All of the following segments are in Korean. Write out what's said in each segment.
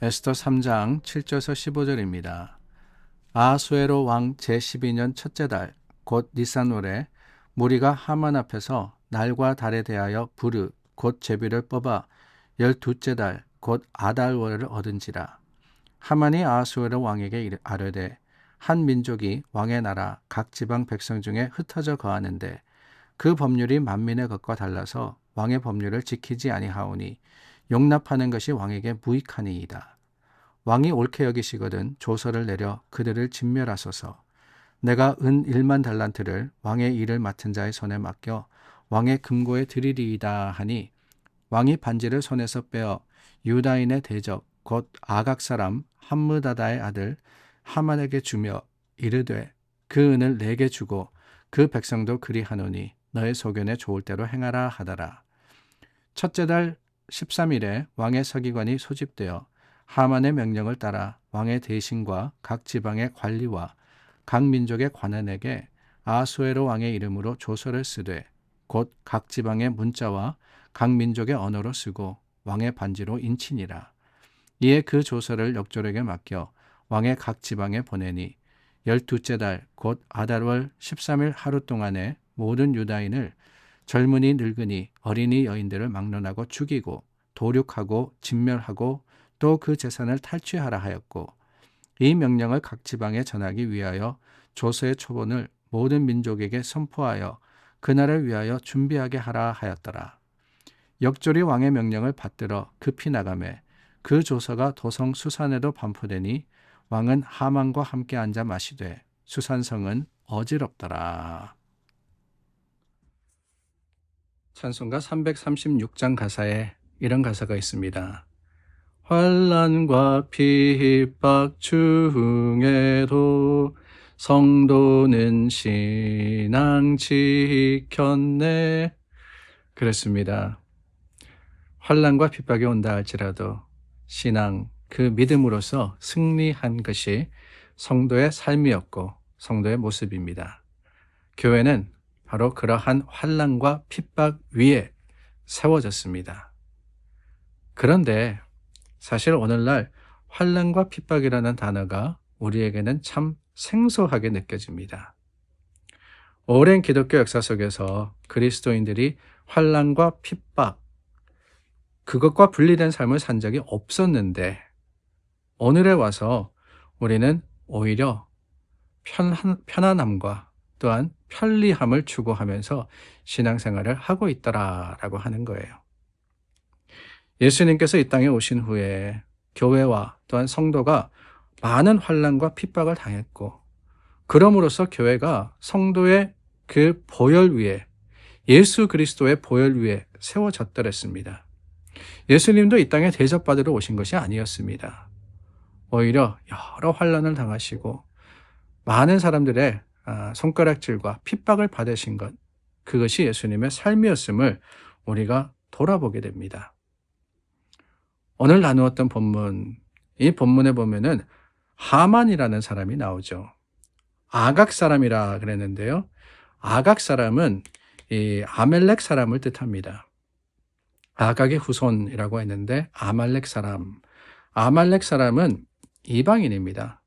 에스더 3장 7절에서 15절입니다. 아하수에로 왕 제12년 첫째 달 곧 니산월에 무리가 하만 앞에서 날과 달에 대하여 부르 곧 제비를 뽑아 12째 달 곧 아달월을 얻은지라. 하만이 아하수에로 왕에게 아뢰되 한 민족이 왕의 나라 각 지방 백성 중에 흩어져 거하는데 그 법률이 만민의 것과 달라서 왕의 법률을 지키지 아니하오니 용납하는 것이 왕에게 무익하니이다. 왕이 옳게 여기시거든 조서를 내려 그들을 진멸하소서. 내가 은 1만 달란트를 왕의 일을 맡은 자의 손에 맡겨 왕의 금고에 드리리이다 하니 왕이 반지를 손에서 빼어 유다인의 대적 곧 아각 사람 함므다다의 아들 하만에게 주며 이르되 그 은을 내게 주고 그 백성도 그리하노니 너의 소견에 좋을 대로 행하라 하더라. 첫째 달 13일에 왕의 서기관이 소집되어 하만의 명령을 따라 왕의 대신과 각 지방의 관리와 각 민족의 관원에게 아하수에로 왕의 이름으로 조서를 쓰되 곧 각 지방의 문자와 각 민족의 언어로 쓰고 왕의 반지로 인치니라. 이에 그 조서를 역졸에게 맡겨 왕의 각 지방에 보내니 12째 달 곧 아달월 13일 하루 동안에 모든 유다인을 젊은이 늙은이 어린이 여인들을 막론하고 죽이고 도륙하고 진멸하고 또 그 재산을 탈취하라 하였고 이 명령을 각 지방에 전하기 위하여 조서의 초본을 모든 민족에게 선포하여 그날을 위하여 준비하게 하라 하였더라. 역졸이 왕의 명령을 받들어 급히 나가매 그 조서가 도성 수산에도 반포되니 왕은 하만과 함께 앉아 마시되 수산성은 어지럽더라. 찬송가 336장 가사에 이런 가사가 있습니다. 환난과 핍박 중에도 성도는 신앙 지켰네. 그렇습니다. 환난과 핍박이 온다 할지라도 신앙, 그 믿음으로서 승리한 것이 성도의 삶이었고 성도의 모습입니다. 교회는 바로 그러한 환난과 핍박 위에 세워졌습니다. 그런데 사실 오늘날 환난과 핍박이라는 단어가 우리에게는 참 생소하게 느껴집니다. 오랜 기독교 역사 속에서 그리스도인들이 환난과 핍박, 그것과 분리된 삶을 산 적이 없었는데 오늘에 와서 우리는 오히려 편안함과 또한 편리함을 추구하면서 신앙생활을 하고 있더라라고 하는 거예요. 예수님께서 이 땅에 오신 후에 교회와 또한 성도가 많은 환난과 핍박을 당했고 그럼으로써 교회가 성도의 그 보혈 위에 예수 그리스도의 보혈 위에 세워졌더랬습니다. 예수님도 이 땅에 대접받으러 오신 것이 아니었습니다. 오히려 여러 환난을 당하시고 많은 사람들의 손가락질과 핍박을 받으신 것, 그것이 예수님의 삶이었음을 우리가 돌아보게 됩니다. 오늘 나누었던 본문, 이 본문에 보면은 하만이라는 사람이 나오죠. 아각 사람이라 그랬는데요. 아각 사람은 이 아멜렉 사람을 뜻합니다. 아각의 후손이라고 했는데 아말렉 사람은 이방인입니다.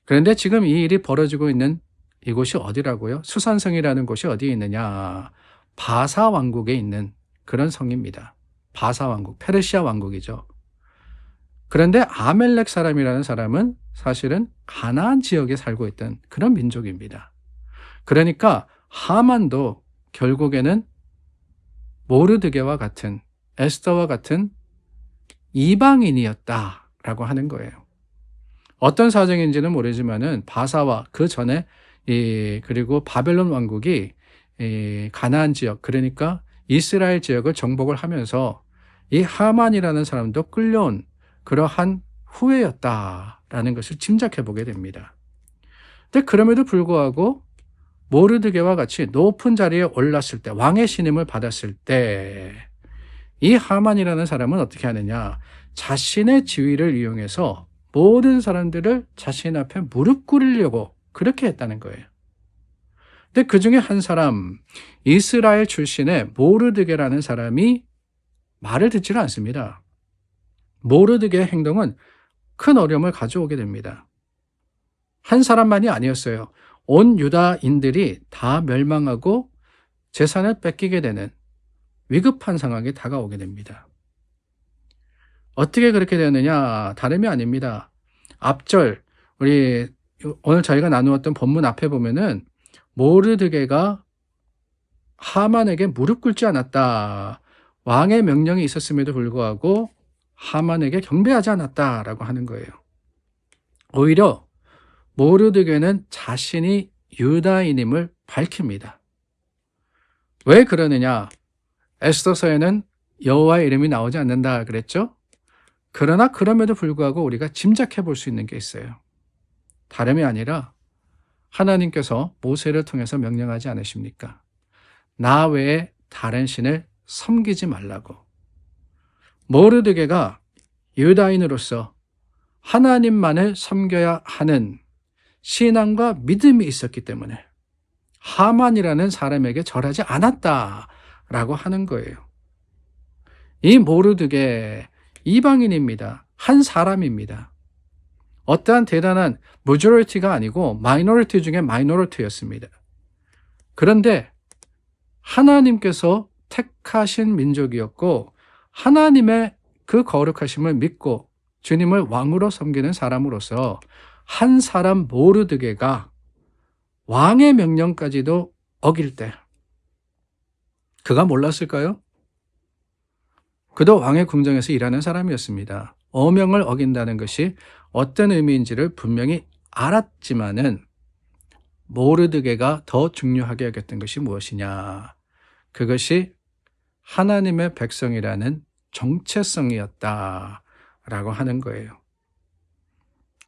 그런데 지금 이 일이 벌어지고 있는 이곳이 어디라고요? 수산성이라는 곳이 어디에 있느냐? 바사 왕국에 있는 그런 성입니다. 바사 왕국, 페르시아 왕국이죠. 그런데 아멜렉 사람이라는 사람은 사실은 가나안 지역에 살고 있던 그런 민족입니다. 그러니까 하만도 결국에는 모르드게와 같은, 에스더와 같은 이방인이었다라고 하는 거예요. 어떤 사정인지는 모르지만은 바사와 그 전에 그리고 바벨론 왕국이 가나안 지역, 그러니까 이스라엘 지역을 정복을 하면서 이 하만이라는 사람도 끌려온 그러한 후예였다라는 것을 짐작해 보게 됩니다. 근데 그럼에도 불구하고 모르드게와 같이 높은 자리에 올랐을 때, 왕의 신임을 받았을 때 이 하만이라는 사람은 어떻게 하느냐? 자신의 지위를 이용해서 모든 사람들을 자신 앞에 무릎 꿇으려고 그렇게 했다는 거예요. 근데 그 중에 한 사람, 이스라엘 출신의 모르드게라는 사람이 말을 듣지를 않습니다. 모르드게의 행동은 큰 어려움을 가져오게 됩니다. 한 사람만이 아니었어요. 온 유다인들이 다 멸망하고 재산을 뺏기게 되는 위급한 상황이 다가오게 됩니다. 어떻게 그렇게 되느냐? 다름이 아닙니다. 앞절, 우리 오늘 저희가 나누었던 본문 앞에 보면은 모르드게가 하만에게 무릎 꿇지 않았다. 왕의 명령이 있었음에도 불구하고 하만에게 경배하지 않았다라고 하는 거예요. 오히려 모르드게는 자신이 유다인임을 밝힙니다. 왜 그러느냐? 에스더서에는 여호와의 이름이 나오지 않는다 그랬죠? 그러나 그럼에도 불구하고 우리가 짐작해 볼 수 있는 게 있어요. 다름이 아니라 하나님께서 모세를 통해서 명령하지 않으십니까? 나 외에 다른 신을 섬기지 말라고. 모르드게가 유다인으로서 하나님만을 섬겨야 하는 신앙과 믿음이 있었기 때문에 하만이라는 사람에게 절하지 않았다라고 하는 거예요. 이 모르드게 이방인입니다. 한 사람입니다. 어떠한 대단한 majority가 아니고 minority 중에 minority였습니다. 그런데 하나님께서 택하신 민족이었고 하나님의 그 거룩하심을 믿고 주님을 왕으로 섬기는 사람으로서 한 사람 모르드게가 왕의 명령까지도 어길 때 그가 몰랐을까요? 그도 왕의 궁정에서 일하는 사람이었습니다. 어명을 어긴다는 것이 어떤 의미인지를 분명히 알았지만은 모르드게가 더 중요하게 여겼던 것이 무엇이냐? 그것이 하나님의 백성이라는 정체성이었다라고 하는 거예요.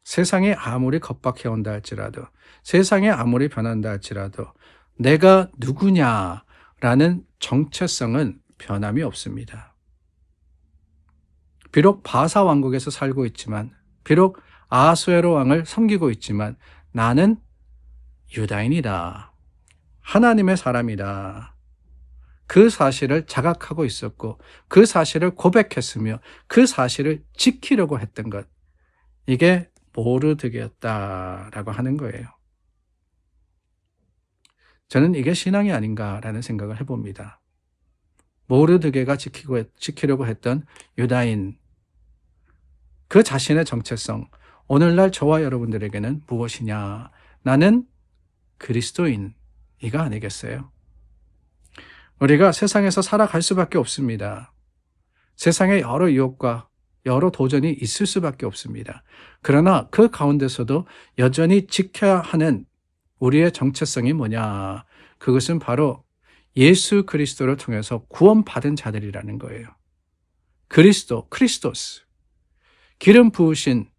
세상이 아무리 겁박해온다 할지라도, 세상이 아무리 변한다 할지라도 내가 누구냐라는 정체성은 변함이 없습니다. 비록 바사 왕국에서 살고 있지만, 비록 아하수에로 왕을 섬기고 있지만 나는 유다인이다. 하나님의 사람이다. 그 사실을 자각하고 있었고 그 사실을 고백했으며 그 사실을 지키려고 했던 것. 이게 모르드게였다라고 하는 거예요. 저는 이게 신앙이 아닌가라는 생각을 해봅니다. 모르드게가 지키려고 했던 유다인, 그 자신의 정체성, 오늘날 저와 여러분들에게는 무엇이냐? 나는 그리스도인이가 아니겠어요? 우리가 세상에서 살아갈 수밖에 없습니다. 세상에 여러 유혹과 여러 도전이 있을 수밖에 없습니다. 그러나 그 가운데서도 여전히 지켜야 하는 우리의 정체성이 뭐냐? 그것은 바로 예수 그리스도를 통해서 구원받은 자들이라는 거예요. 크리스토스. 기름 부으신,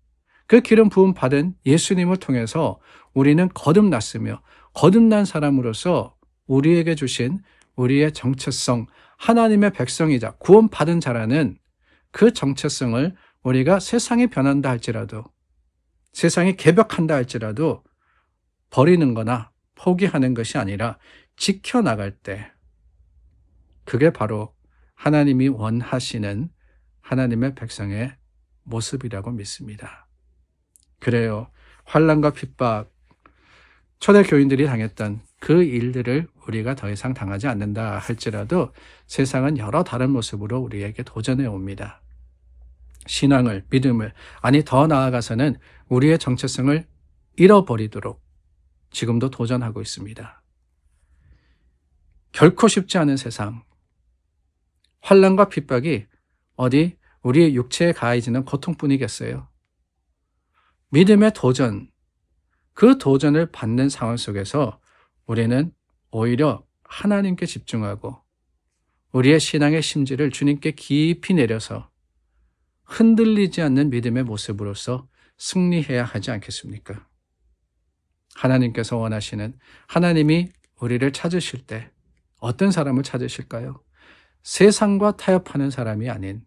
그 기름 부음 받은 예수님을 통해서 우리는 거듭났으며 거듭난 사람으로서 우리에게 주신 우리의 정체성, 하나님의 백성이자 구원받은 자라는 그 정체성을 우리가 세상이 변한다 할지라도, 세상이 개벽한다 할지라도 버리는 거나 포기하는 것이 아니라 지켜나갈 때, 그게 바로 하나님이 원하시는 하나님의 백성의 모습이라고 믿습니다. 그래요. 환난과 핍박, 초대 교인들이 당했던 그 일들을 우리가 더 이상 당하지 않는다 할지라도 세상은 여러 다른 모습으로 우리에게 도전해 옵니다. 신앙을, 믿음을, 아니 더 나아가서는 우리의 정체성을 잃어버리도록 지금도 도전하고 있습니다. 결코 쉽지 않은 세상, 환난과 핍박이 어디 우리의 육체에 가해지는 고통뿐이겠어요. 믿음의 도전, 그 도전을 받는 상황 속에서 우리는 오히려 하나님께 집중하고 우리의 신앙의 심지를 주님께 깊이 내려서 흔들리지 않는 믿음의 모습으로서 승리해야 하지 않겠습니까? 하나님께서 원하시는, 하나님이 우리를 찾으실 때 어떤 사람을 찾으실까요? 세상과 타협하는 사람이 아닌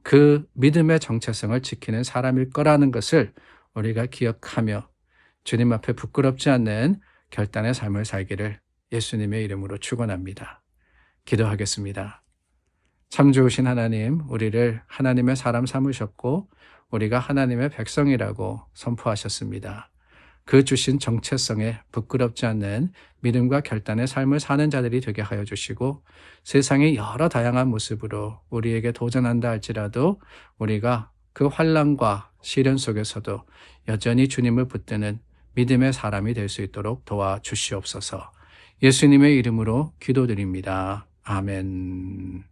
그 믿음의 정체성을 지키는 사람일 거라는 것을 우리가 기억하며 주님 앞에 부끄럽지 않는 결단의 삶을 살기를 예수님의 이름으로 축원합니다. 기도하겠습니다. 참 좋으신 하나님, 우리를 하나님의 사람 삼으셨고 우리가 하나님의 백성이라고 선포하셨습니다. 그 주신 정체성에 부끄럽지 않는 믿음과 결단의 삶을 사는 자들이 되게 하여 주시고 세상의 여러 다양한 모습으로 우리에게 도전한다 할지라도 우리가 그 환난과 시련 속에서도 여전히 주님을 붙드는 믿음의 사람이 될 수 있도록 도와주시옵소서. 예수님의 이름으로 기도드립니다. 아멘.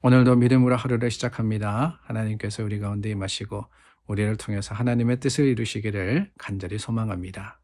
오늘도 믿음으로 하루를 시작합니다. 하나님께서 우리 가운데 임하시고 우리를 통해서 하나님의 뜻을 이루시기를 간절히 소망합니다.